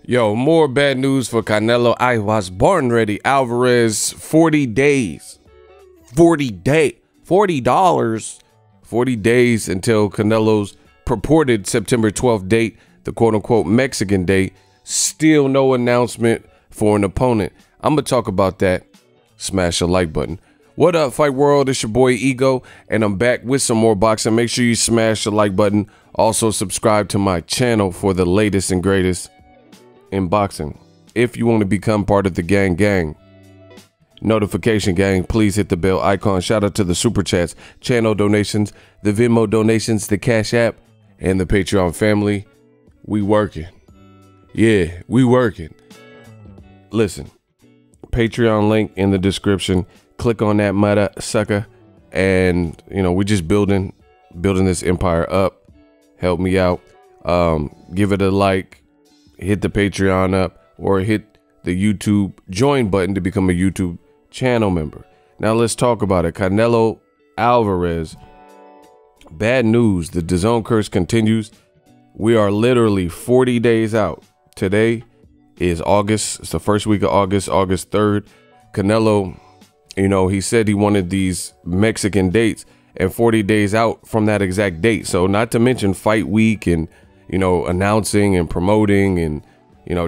Yo, more bad news for Canelo. I was born ready. Alvarez, 40 days. 40 days. $40. 40 days until Canelo's purported September 12th date, the quote-unquote Mexican date. Still no announcement for an opponent. I'm going to talk about that. Smash the like button. What up, Fight World? It's your boy Ego, and I'm back with some more boxing. Make sure you smash the like button. Also, subscribe to my channel for the latest and greatest in boxing. If you want to become part of the gang, notification gang, please hit the bell icon. Shout out to the super chats, channel donations, the Venmo donations, the Cash App, and the Patreon family. We working. Yeah, we working. Listen, Patreon link in the description. Click on that mother sucker, and we just building this empire up. Help me out. Give it a like, hit the Patreon up, or hit the YouTube join button to become a YouTube channel member. Now let's talk about it. Canelo Alvarez. Bad news. The Dazn curse continues. We are literally 40 days out. Today is August. It's the first week of August, August 3rd. Canelo, he said he wanted these Mexican dates, and 40 days out from that exact date. So not to mention fight week and, announcing and promoting and,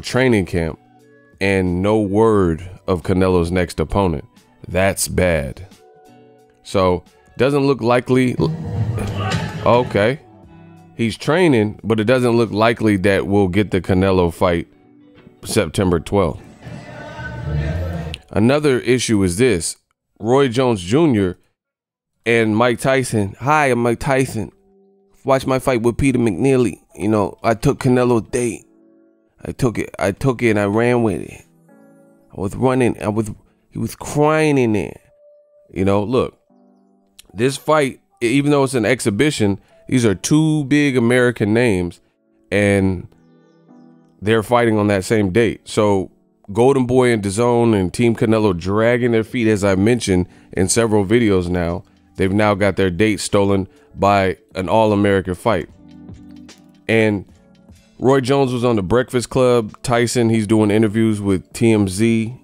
training camp, and no word of Canelo's next opponent. That's bad. So doesn't look likely. Okay. He's training, but it doesn't look likely that we'll get the Canelo fight September 12th. Another issue is this. Roy Jones Jr. and Mike Tyson. Hi, I'm Mike Tyson. Watch my fight with Peter McNeely. I took Canelo's date. I took it and I ran with it. I was running. He was crying in there. Look, this fight, even though it's an exhibition, these are two big American names, and they're fighting on that same date. So Golden Boy and Dazn and Team Canelo dragging their feet, as I mentioned in several videos now. They've now got their date stolen by an all-American fight. And Roy Jones was on the Breakfast Club. Tyson, he's doing interviews with TMZ,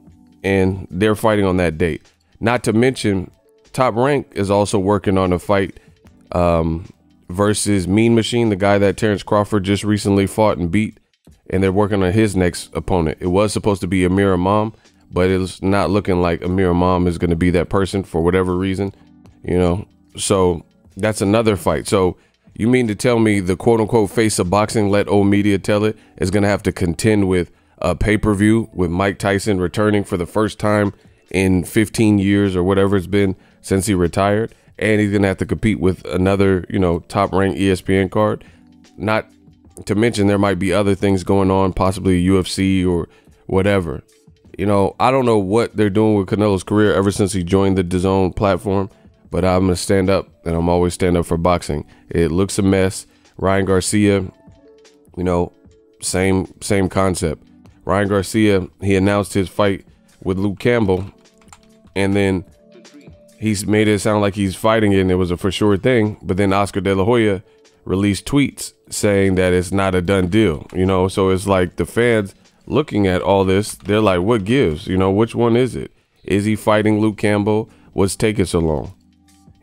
and they're fighting on that date. Not to mention, Top Rank is also working on a fight versus Mean Machine, the guy that Terrence Crawford just recently fought and beat. And they're working on his next opponent. It was supposed to be Amir Imam, but it's not looking like Amir Imam is going to be that person for whatever reason, So that's another fight. So you mean to tell me the quote-unquote face of boxing, let old media tell it, is going to have to contend with a pay-per-view with Mike Tyson returning for the first time in 15 years or whatever it's been since he retired, and he's going to have to compete with another, top-ranked ESPN card? Not to mention there might be other things going on, possibly UFC or whatever. I don't know what they're doing with Canelo's career ever since he joined the Dazn platform, but I'm going to stand up, and I'm always stand up for boxing. It looks a mess. Ryan Garcia, same concept. Ryan Garcia, he announced his fight with Luke Campbell, and then he's made it sound like he's fighting it and it was a for sure thing. But then Oscar De La Hoya released tweets saying that it's not a done deal, so it's like the fans looking at all this, they're like, what gives? Which one is it? Is he fighting Luke Campbell? What's taking so long?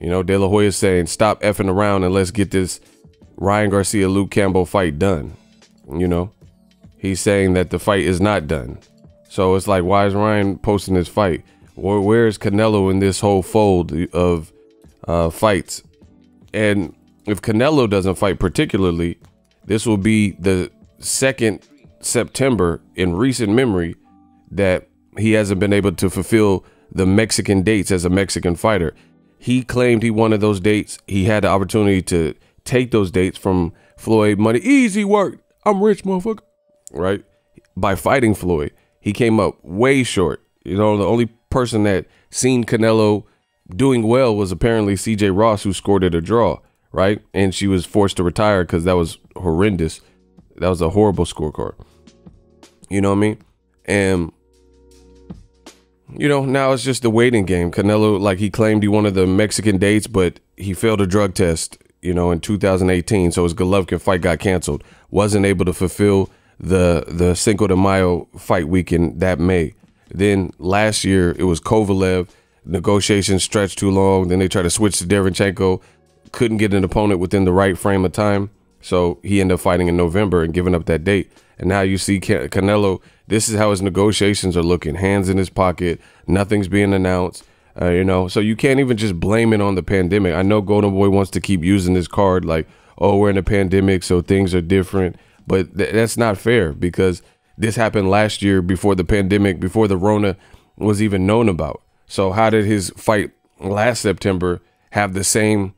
De La Hoya saying, stop effing around and let's get this Ryan Garcia Luke Campbell fight done. He's saying that the fight is not done. So it's like, why is Ryan posting this fight? Where is Canelo in this whole fold of fights? And if Canelo doesn't fight particularly, this will be the second September in recent memory that he hasn't been able to fulfill the Mexican dates as a Mexican fighter. He claimed he wanted those dates. He had the opportunity to take those dates from Floyd Money. Easy work. I'm rich, motherfucker. Right? By fighting Floyd, he came up way short. The only person that seen Canelo doing well was apparently CJ Ross, who scored it a draw. Right. And she was forced to retire because that was horrendous. That was a horrible scorecard. You know what I mean? And, now it's just the waiting game. Canelo, like, he claimed he wanted the Mexican dates, but he failed a drug test, in 2018. So his Golovkin fight got canceled. Wasn't able to fulfill the Cinco de Mayo fight weekend that May. Then last year it was Kovalev. Negotiations stretched too long. Then they tried to switch to Derevyanchenko. Couldn't get an opponent within the right frame of time. So he ended up fighting in November and giving up that date. And now you see Canelo, this is how his negotiations are looking. Hands in his pocket. Nothing's being announced. You know, so you can't even just blame it on the pandemic. I know Golden Boy wants to keep using this card like, oh, we're in a pandemic, so things are different. But that's not fair, because this happened last year before the pandemic, before the Rona was even known about. So how did his fight last September have the same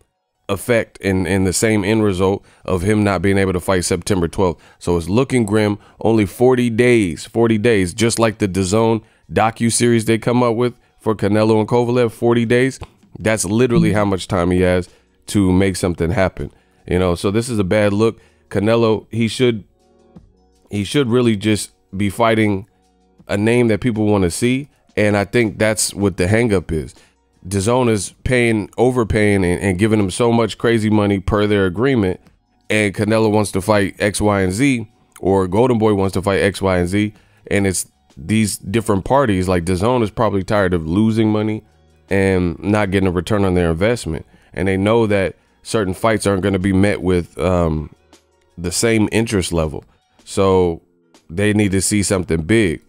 effect and the same end result of him not being able to fight September 12th? So it's looking grim. Only 40 days, just like the Dazn docu-series they come up with for Canelo and Kovalev, 40 days. That's literally how much time he has to make something happen. You know, so this is a bad look. Canelo, he should really just be fighting a name that people want to see. And I think that's what the hangup is. Dazn is overpaying and giving him so much crazy money per their agreement. And Canelo wants to fight X, Y, and Z, or Golden Boy wants to fight X, Y, and Z. And it's these different parties. Like Dazn is probably tired of losing money and not getting a return on their investment. And they know that certain fights aren't going to be met with the same interest level. So they need to see something big,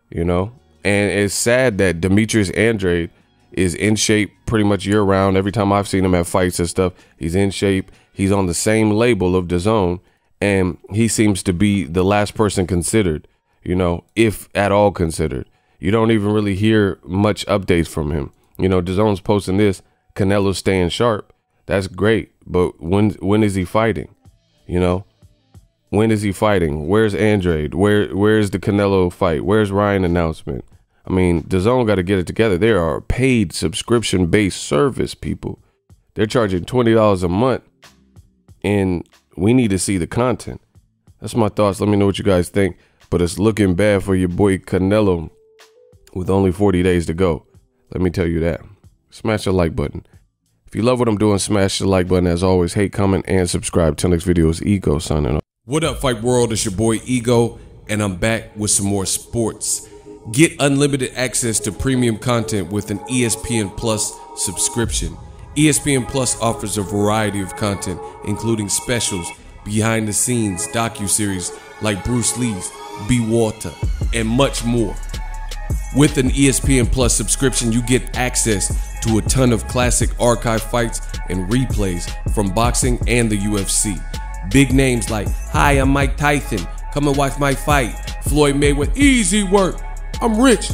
you know. And it's sad that Demetrius Andrade is in shape pretty much year round. Every time I've seen him at fights and stuff, he's in shape. He's on the same label of Dazn, and he seems to be the last person considered, you know, if at all considered. You don't even really hear much updates from him. You know, Dazn's posting this, Canelo's staying sharp. That's great, but when is he fighting? You know, when is he fighting? Where's Andrade? Where's the Canelo fight? Where's Ryan announcement? I mean, Dazn got to get it together. They are a paid subscription-based service, people. They're charging $20 a month, and we need to see the content. That's my thoughts. Let me know what you guys think. But it's looking bad for your boy Canelo with only 40 days to go. Let me tell you that. Smash the like button. If you love what I'm doing, smash the like button. As always, hate, comment, and subscribe. Till next video is Ego signing off. What up, Fight World? It's your boy Ego, and I'm back with some more sports. Get unlimited access to premium content with an ESPN Plus subscription. ESPN Plus offers a variety of content, including specials, behind the scenes, docuseries like Bruce Lee's Be Water, and much more. With an ESPN Plus subscription, you get access to a ton of classic archive fights and replays from boxing and the UFC. Big names like, hi, I'm Mike Tyson, come and watch my fight. Floyd Mayweather, easy work, I'm rich.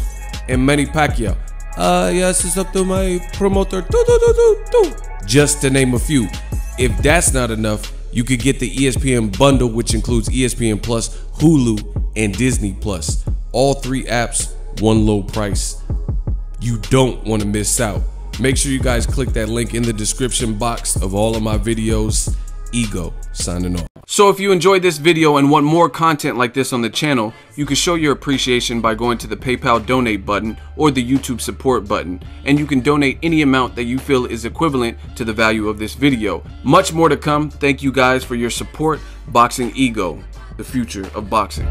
And Manny Pacquiao, yes, it's up to my promoter, just to name a few. If that's not enough, you could get the ESPN bundle, which includes ESPN Plus, Hulu, and Disney Plus. All three apps, one low price. You don't want to miss out. Make sure you guys click that link in the description box of all of my videos. Ego signing off. So if you enjoyed this video and want more content like this on the channel, you can show your appreciation by going to the PayPal donate button or the YouTube support button, and you can donate any amount that you feel is equivalent to the value of this video. Much more to come. Thank you guys for your support. Boxing Ego, the future of boxing.